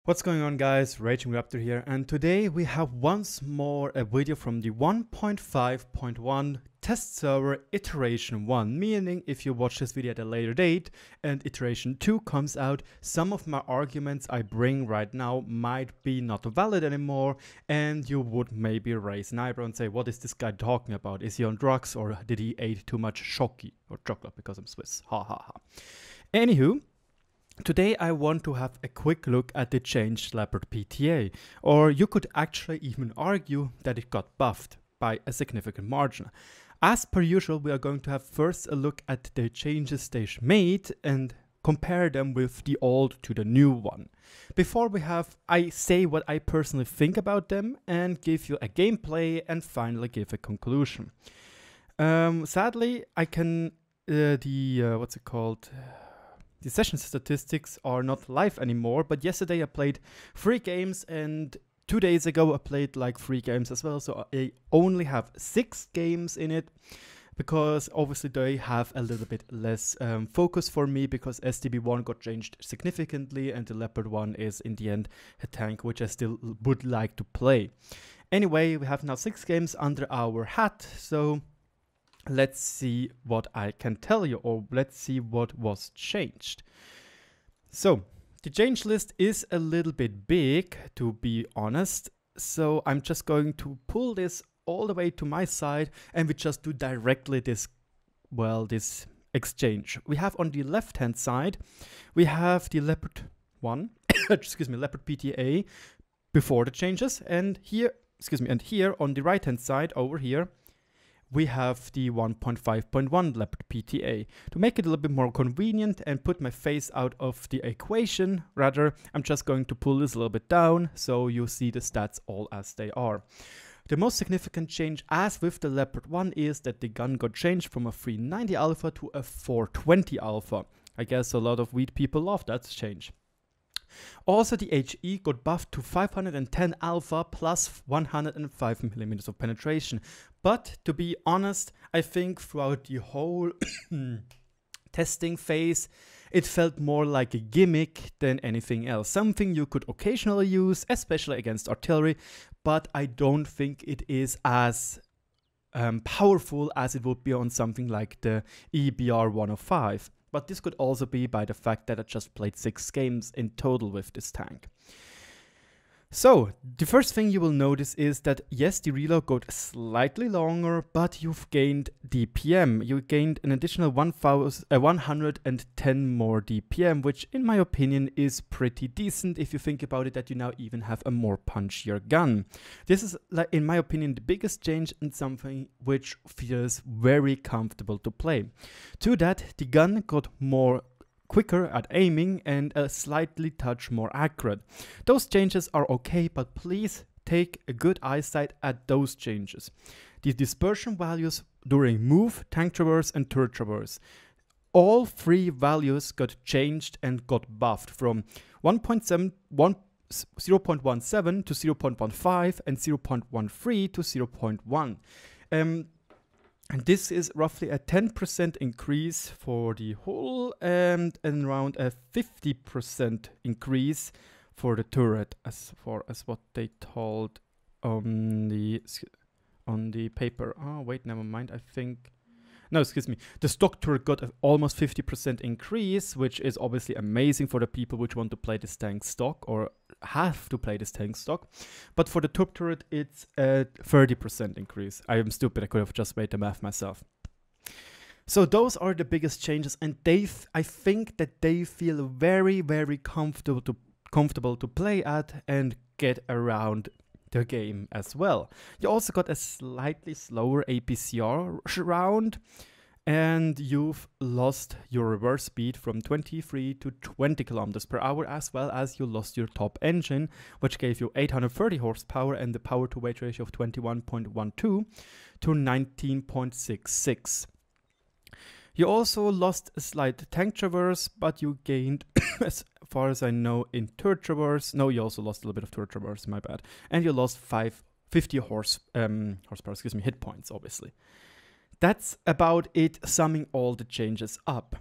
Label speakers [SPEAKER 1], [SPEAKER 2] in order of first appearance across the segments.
[SPEAKER 1] What's going on, guys? RagingRaptor here, and today we have once more a video from the 1.5.1 test server iteration 1, meaning if you watch this video at a later date and iteration 2 comes out, some of my arguments I bring right now might be not valid anymore, and you would maybe raise an eyebrow and say, what is this guy talking about? Is he on drugs, or did he eat too much shocky or chocolate because I'm Swiss? Ha ha ha. Anywho, today I want to have a quick look at the changed Leopard PTA, or you could actually even argue that it got buffed by a significant margin. As per usual, we are going to have first a look at the changes they made and compare them with the old to the new one. Before I say what I personally think about them and give you a gameplay and finally give a conclusion. Sadly, I can, what's it called? The session statistics are not live anymore, but yesterday I played 3 games and 2 days ago I played like 3 games as well, so I only have 6 games in it because obviously they have a little bit less focus for me because STB1 got changed significantly and the Leopard 1 is in the end a tank which I still would like to play. Anyway, we have now 6 games under our hat, so let's see what I can tell you, or let's see what was changed. So, the change list is a little bit big, to be honest, so I'm just going to pull this all the way to my side and we just do directly this exchange. We have on the left hand side, we have the Leopard 1, excuse me, Leopard PTA before the changes, and here, and here on the right hand side over here, we have the 1.5.1 Leopard PTA. To make it a little bit more convenient and put my face out of the equation, rather, I'm just going to pull this a little bit down so you see the stats all as they are. The most significant change, as with the Leopard 1, is that the gun got changed from a 390 alpha to a 420 alpha. I guess a lot of weed people love that change. Also, the HE got buffed to 510 alpha plus 105 mm of penetration. But to be honest, I think throughout the whole testing phase, it felt more like a gimmick than anything else. Something you could occasionally use, especially against artillery, but I don't think it is as powerful as it would be on something like the EBR 105. But this could also be by the fact that I just played 6 games in total with this tank. So, the first thing you will notice is that yes, the reload got slightly longer, but you've gained DPM. You gained an additional 110 more DPM, which in my opinion is pretty decent if you think about it, that you now even have a more punchier gun. This is, like, in my opinion, the biggest change and something which feels very comfortable to play. To that, the gun got more quicker at aiming and a slightly touch more accurate. Those changes are okay, but please take a good eyesight at those changes. The dispersion values during move, tank traverse and turret traverse. All 3 values got changed and got buffed from 0.17 to 0.15 and 0.13 to 0.1. And this is roughly a 10% increase for the whole and around a 50% increase for the turret, as far as what they told on the paper. Oh wait, never mind. I think, no, excuse me. The stock turret got almost 50% increase, which is obviously amazing for the people which want to play this tank stock or have to play this tank stock. But for the top turret, it's a 30% increase. I am stupid. I could have just made the math myself. So those are the biggest changes, and I think that they feel very, very comfortable to play at and get around the game as well. You also got a slightly slower APCR round, and you've lost your reverse speed from 23 to 20 kilometers per hour, as well as you lost your top engine, which gave you 830 horsepower and the power to weight ratio of 21.12 to 19.66. You also lost a slight tank traverse, but you gained, as far as I know, in turret traverse. No, you also lost a little bit of turret traverse, my bad. And you lost 50 horsepower, hit points, obviously. That's about it, summing all the changes up.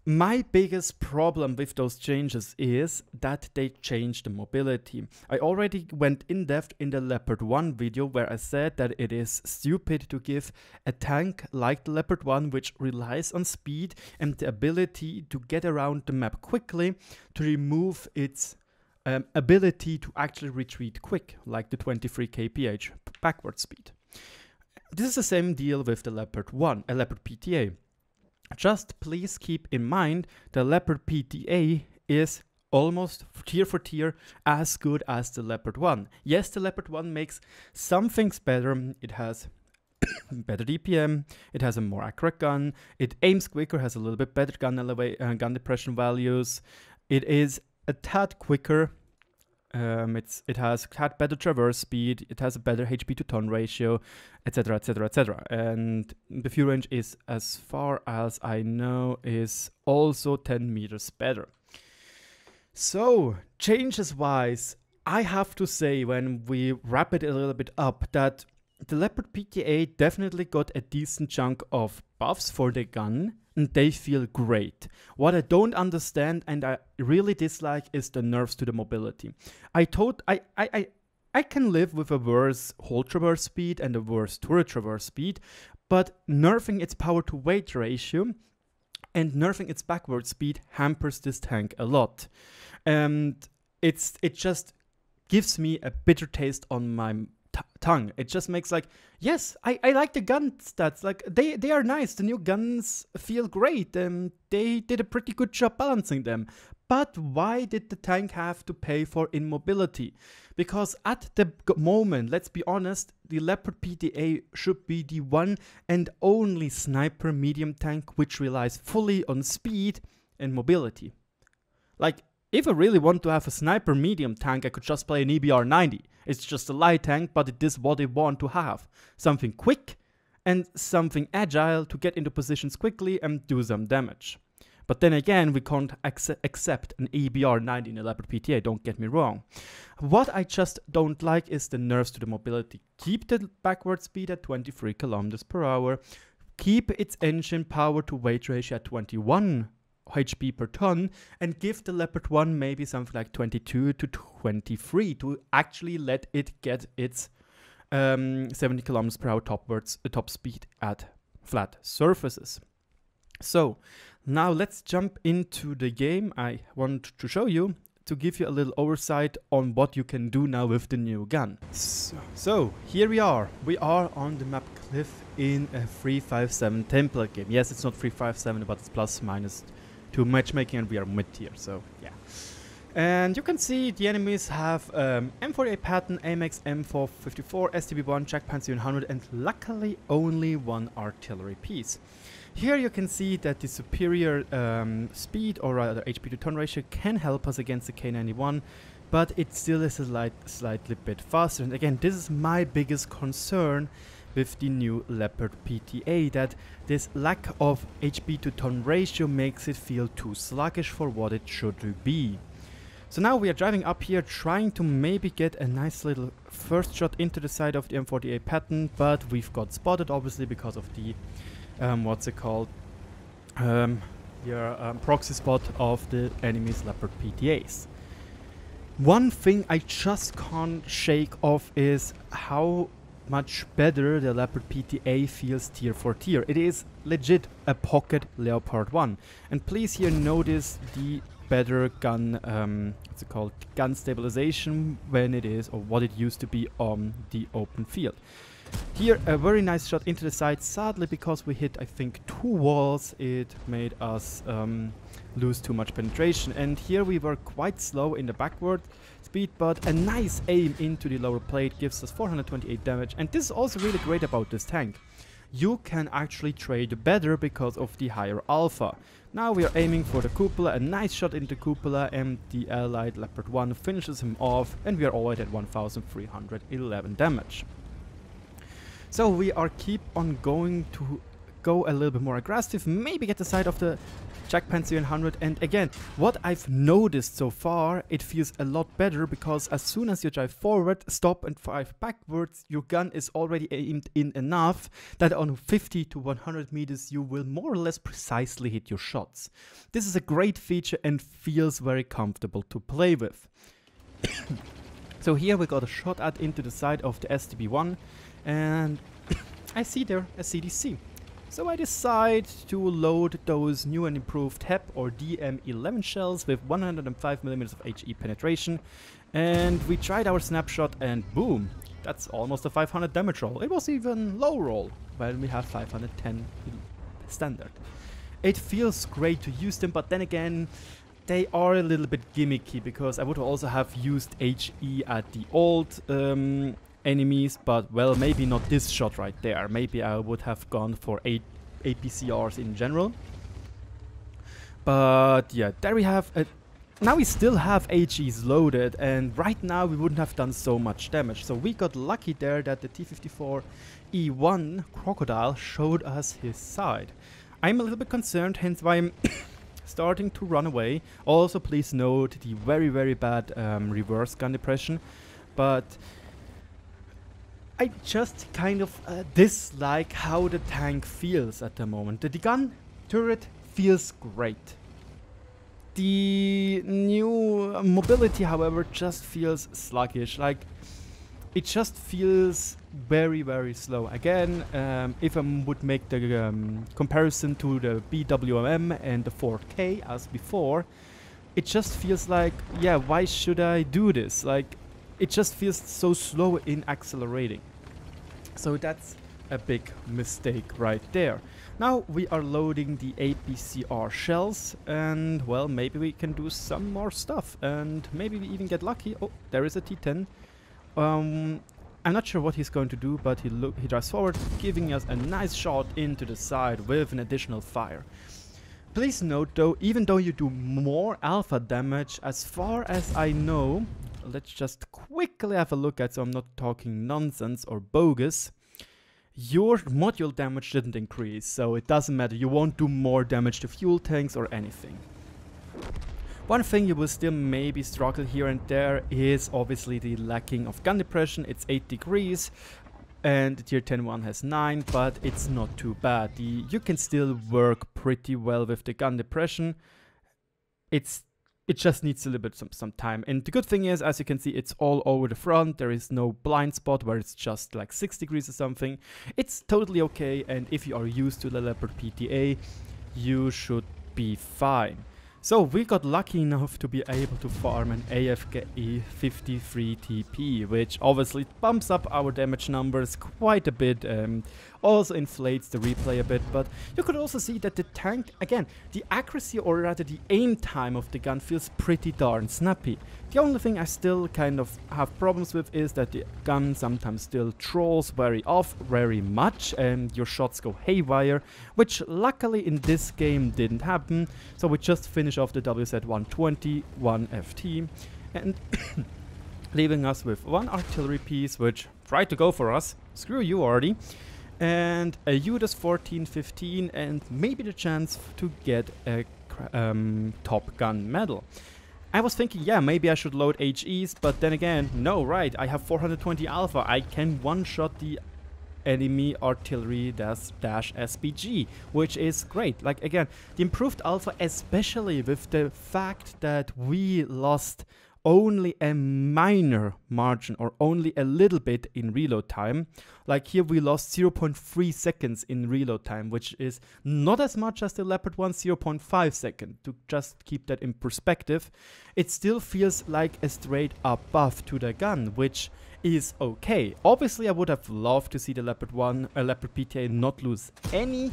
[SPEAKER 1] My biggest problem with those changes is that they change the mobility. I already went in depth in the Leopard 1 video where I said that it is stupid to give a tank like the Leopard 1, which relies on speed and the ability to get around the map quickly, to remove its ability to actually retreat quick, like the 23 kph backward speed. This is the same deal with the Leopard 1, a Leopard PTA. Just please keep in mind the Leopard PTA is almost tier for tier as good as the Leopard 1. Yes, the Leopard 1 makes some things better. It has better DPM, it has a more accurate gun, it aims quicker, has a little bit better gun depression values, it is a tad quicker, it has a tad better traverse speed, it has a better HP to ton ratio, etc, etc, etc. And the fuel range is, as far as I know, is also 10 meters better. So, changes wise, I have to say, when we wrap it a little bit up, that the Leopard PTA definitely got a decent chunk of buffs for the gun, and they feel great. What I don't understand and I really dislike is the nerfs to the mobility. I can live with a worse whole traverse speed and a worse turret traverse speed, but nerfing its power to weight ratio and nerfing its backward speed hampers this tank a lot. And it just gives me a bitter taste on my tongue. It just makes like, yes, I like the gun stats, like they are nice, the new guns feel great, they did a pretty good job balancing them, but why did the tank have to pay for immobility? Because at the moment, let's be honest, the Leopard PTA should be the one and only sniper medium tank which relies fully on speed and mobility. Like, if I really want to have a sniper medium tank, I could just play an EBR-90. It's just a light tank, but it is what I want to have. Something quick and something agile to get into positions quickly and do some damage. But then again, we can't accept an EBR-90 in a Leopard PTA, don't get me wrong. What I just don't like is the nerfs to the mobility. Keep the backward speed at 23 kilometers per hour. Keep its engine power to weight ratio at 21 HP per ton, and give the Leopard 1 maybe something like 22 to 23 to actually let it get its 70 kilometers per hour top speed at flat surfaces. So now let's jump into the game. I want to show you, to give you a little oversight on what you can do now with the new gun. So here we are on the map Cliff in a 357 template game. Yes, it's not 357, but it's plus minus 2 matchmaking, and we are mid tier, so yeah. And you can see the enemies have M48 Patton, AMX M454, STB1, Jack Panzer 100, and luckily only one artillery piece. Here you can see that the superior speed, or rather HP to ton ratio, can help us against the K91, but it still is a slightly bit faster. And again, this is my biggest concern with the new Leopard PTA, that this lack of HP to ton ratio makes it feel too sluggish for what it should be. So now we are driving up here, trying to maybe get a nice little first shot into the side of the M48 Patton, but we've got spotted obviously because of the proxy spot of the enemy's Leopard PTAs. One thing I just can't shake off is how much better the Leopard PTA feels tier for tier. It is legit a pocket Leopard 1. And please here notice the better gun, gun stabilization when it is, or what it used to be on the open field. Here a very nice shot into the side. Sadly, because we hit I think 2 walls, it made us lose too much penetration, and here we were quite slow in the backward speed, but a nice aim into the lower plate gives us 428 damage. And this is also really great about this tank. You can actually trade better because of the higher alpha. Now we are aiming for the cupola, a nice shot into cupola, and the allied Leopard 1 finishes him off, and we are already at 1311 damage. So we are keep on going to go a little bit more aggressive, maybe get the side of the Jackpan 300. And again, what I've noticed so far, it feels a lot better because as soon as you drive forward, stop and drive backwards, your gun is already aimed in enough that on 50 to 100 meters you will more or less precisely hit your shots. This is a great feature and feels very comfortable to play with. So here we got a shot at into the side of the STB-1 and I see there a CDC. So I decide to load those new and improved HEP or DM11 shells with 105mm of HE penetration, and we tried our snapshot and boom, that's almost a 500 damage roll. It was even low roll when we have 510 standard. It feels great to use them, but then again they are a little bit gimmicky because I would also have used HE at the old enemies, but well, maybe not this shot right there. Maybe I would have gone for 8 APCRs in general. But yeah, there we have it. Now we still have HEs loaded, and right now we wouldn't have done so much damage. So we got lucky there that the T-54E1 Crocodile showed us his side. I'm a little bit concerned, hence why I'm starting to run away. Also, please note the very, very bad reverse gun depression. But I just kind of dislike how the tank feels at the moment. The gun turret feels great. The new mobility, however, just feels sluggish. Like, it just feels very, very slow. Again, if I would make the comparison to the BWM and the 4K as before, it just feels like, yeah, why should I do this? Like, it just feels so slow in accelerating. So that's a big mistake right there. Now we are loading the APCR shells, and well, maybe we can do some more stuff, and maybe we even get lucky. Oh, there is a T10. I'm not sure what he's going to do, but he drives forward, giving us a nice shot into the side with an additional fire. Please note though, even though you do more alpha damage, as far as I know, let's just quickly have a look at, so I'm not talking nonsense or bogus, your module damage didn't increase, so it doesn't matter, you won't do more damage to fuel tanks or anything. One thing you will still maybe struggle here and there is obviously the lacking of gun depression. It's 8 degrees and the tier 10 one has 9, but it's not too bad. You can still work pretty well with the gun depression. It just needs a little bit some time. And the good thing is, as you can see, it's all over the front. There is no blind spot where it's just like 6 degrees or something. It's totally okay, and if you are used to the Leopard PTA, you should be fine. So we got lucky enough to be able to farm an AFK 53 TP, which obviously bumps up our damage numbers quite a bit, also inflates the replay a bit, but you could also see that the tank, again, the accuracy or rather the aim time of the gun feels pretty darn snappy. The only thing I still kind of have problems with is that the gun sometimes still trolls very much and your shots go haywire, which luckily in this game didn't happen. So we just finish off the WZ-120, 1 FT, and leaving us with one artillery piece which tried to go for us, screw you already, and a UDAS 1415 and maybe the chance to get a Top Gun medal. I was thinking, yeah, maybe I should load HEs, but then again, no, right, I have 420 alpha, I can one-shot the enemy artillery dash SPG, which is great. Like, again, the improved alpha, especially with the fact that we lost only a minor margin or only a little bit in reload time. Like here we lost 0.3 seconds in reload time, which is not as much as the Leopard 1, 0.5 seconds. To just keep that in perspective, it still feels like a straight up buff to the gun, which is okay. Obviously I would have loved to see the Leopard PTA not lose any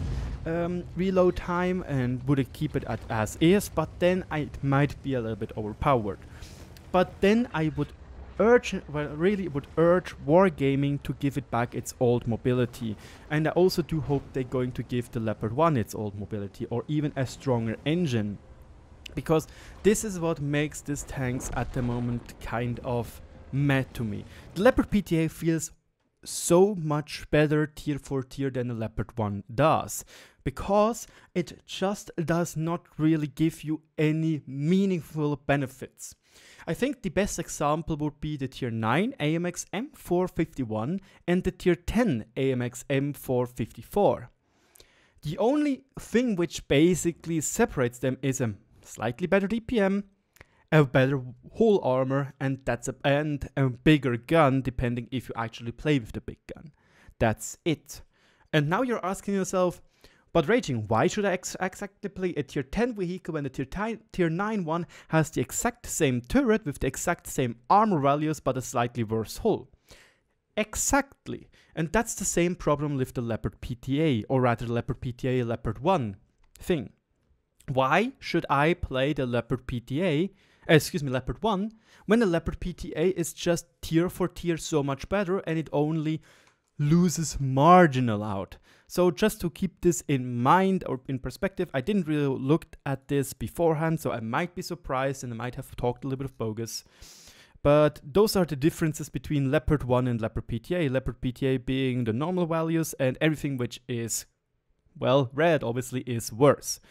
[SPEAKER 1] reload time and would keep it at as is, but then it might be a little bit overpowered. But then I would urge, well, really would urge Wargaming to give it back its old mobility. And I also do hope they're going to give the Leopard 1 its old mobility or even a stronger engine. Because this is what makes these tanks at the moment kind of mad to me. The Leopard PTA feels so much better tier for tier than a Leopard 1 does, because it just does not really give you any meaningful benefits. I think the best example would be the tier 9 AMX M451 and the tier 10 AMX M454. The only thing which basically separates them is a slightly better DPM, a better hull armor, and a bigger gun, depending if you actually play with the big gun. That's it. And now you're asking yourself, but Raging, why should I exactly play a tier 10 vehicle when the tier 9 one has the exact same turret with the exact same armor values but a slightly worse hull? Exactly. And that's the same problem with the Leopard PTA, or rather Leopard PTA Leopard 1 thing. Why should I play the Leopard PTA, Leopard 1, when the Leopard PTA is just tier for tier so much better and it only loses marginal out? So just to keep this in mind or in perspective, I didn't really look at this beforehand, so I might be surprised and I might have talked a little bit of bogus. But those are the differences between Leopard 1 and Leopard PTA. Leopard PTA being the normal values, and everything which is, well, red obviously is worse.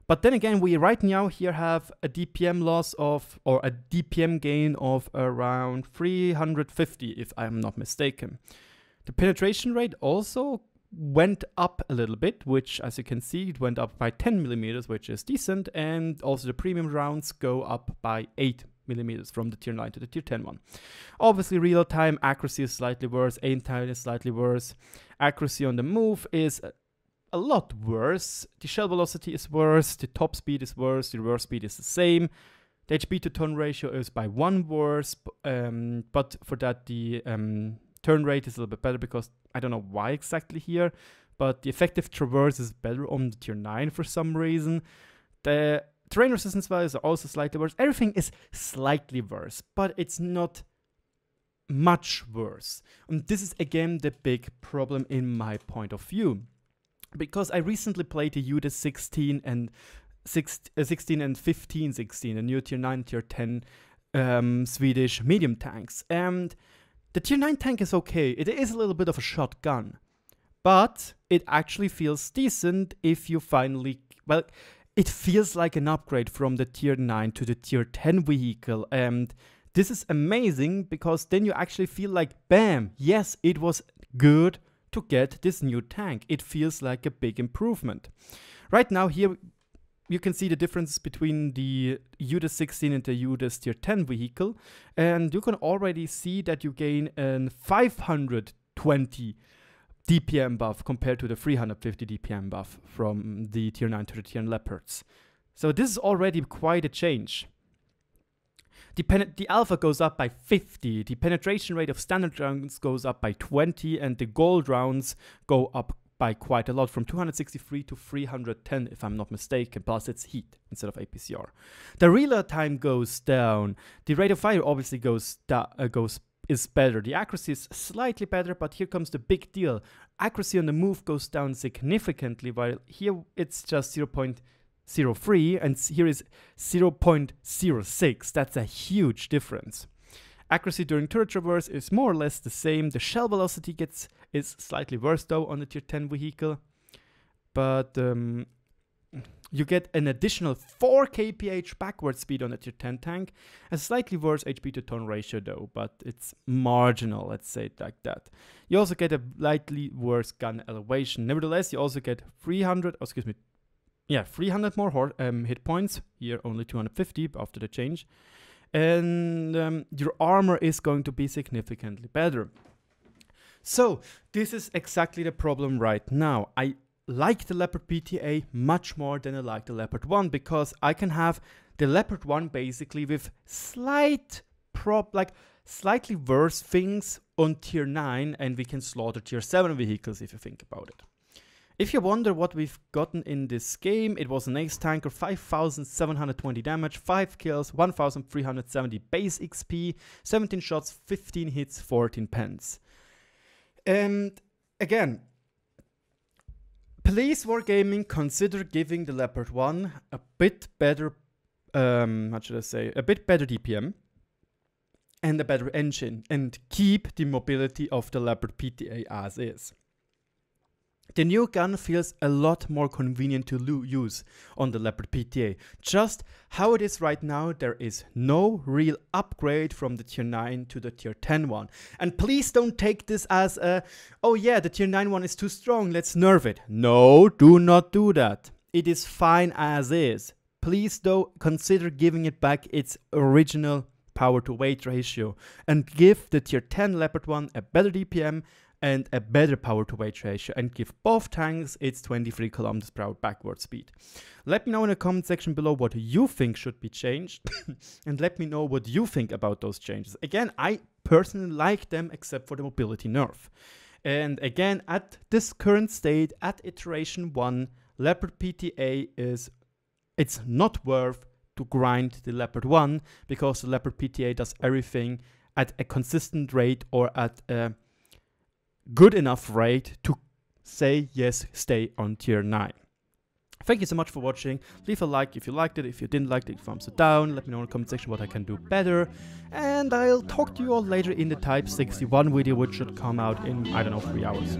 [SPEAKER 1] But then again, we right now here have a DPM loss of, or a DPM gain of around 350, if I'm not mistaken. The penetration rate also went up a little bit, which, as you can see, it went up by 10 millimeters, which is decent, and also the premium rounds go up by 8 millimeters from the tier 9 to the tier 10 one. Obviously, reload time, accuracy is slightly worse, aim time is slightly worse, accuracy on the move is a lot worse, the shell velocity is worse, the top speed is worse, the reverse speed is the same, the HP to turn ratio is by 1 worse, but for that the turn rate is a little bit better, because I don't know why exactly here, but the effective traverse is better on the tier 9 for some reason. The terrain resistance values are also slightly worse. Everything is slightly worse, but it's not much worse. And this is again the big problem in my point of view, because I recently played the youuuu 16 and 1516, a new tier 9, tier 10 Swedish medium tanks, and the tier 9 tank is okay. It is a little bit of a shotgun, but it actually feels decent if you finally, well, it feels like an upgrade from the tier 9 to the tier 10 vehicle, and this is amazing because then you actually feel like, bam, yes, it was good to get this new tank. It feels like a big improvement. Right now here you can see the difference between the youuuu 16 and the youuuu tier 10 vehicle, and you can already see that you gain a 520 DPM buff compared to the 350 DPM buff from the tier 9 to the tier 10 Leopards. So this is already quite a change. The alpha goes up by 50, the penetration rate of standard rounds goes up by 20, and the gold rounds go up by quite a lot, from 263 to 310 if I'm not mistaken, plus it's heat instead of APCR. The reload time goes down, the rate of fire obviously is better, the accuracy is slightly better, but here comes the big deal. Accuracy on the move goes down significantly, while here it's just 0.03 and here is 0.06. That's a huge difference. Accuracy during turret traverse is more or less the same. The shell velocity is slightly worse though on the tier 10 vehicle, but you get an additional 4 kph backward speed on the tier 10 tank, a slightly worse HP to turn ratio though, but it's marginal, let's say it like that. You also get a slightly worse gun elevation. Nevertheless, you also get 300 more hit points, here only 250 after the change. And your armor is going to be significantly better. So this is exactly the problem right now. I like the Leopard PTA much more than I like the Leopard 1, because I can have the Leopard 1 basically with slightly worse things on tier 9, and we can slaughter tier 7 vehicles if you think about it. If you wonder what we've gotten in this game, it was an ace tanker, 5,720 damage, 5 kills, 1,370 base XP, 17 shots, 15 hits, 14 pens. And again, please Wargaming, consider giving the Leopard 1 a bit better, a bit better DPM. and a better engine, and keep the mobility of the Leopard PTA as is. The new gun feels a lot more convenient to use on the Leopard PTA. Just how it is right now, there is no real upgrade from the tier 9 to the tier 10 one. And please don't take this as a, oh yeah, the tier 9 one is too strong, let's nerf it. No, do not do that. It is fine as is. Please though consider giving it back its original power to weight ratio and give the tier 10 Leopard one a better DPM and a better power to weight ratio, and give both tanks its 23 km/h backward speed. Let me know in the comment section below what you think should be changed and let me know what you think about those changes. Again, I personally like them except for the mobility nerf. And again, at this current state, at iteration 1, Leopard PTA it's not worth to grind the Leopard 1, because the Leopard PTA does everything at a consistent rate or at a good enough rate to say yes, stay on tier 9. Thank you so much for watching. Leave a like if you liked it. If you didn't like it, thumbs it down. Let me know in the comment section what I can do better. And I'll talk to you all later in the Type 61 video, which should come out in, I don't know, 3 hours.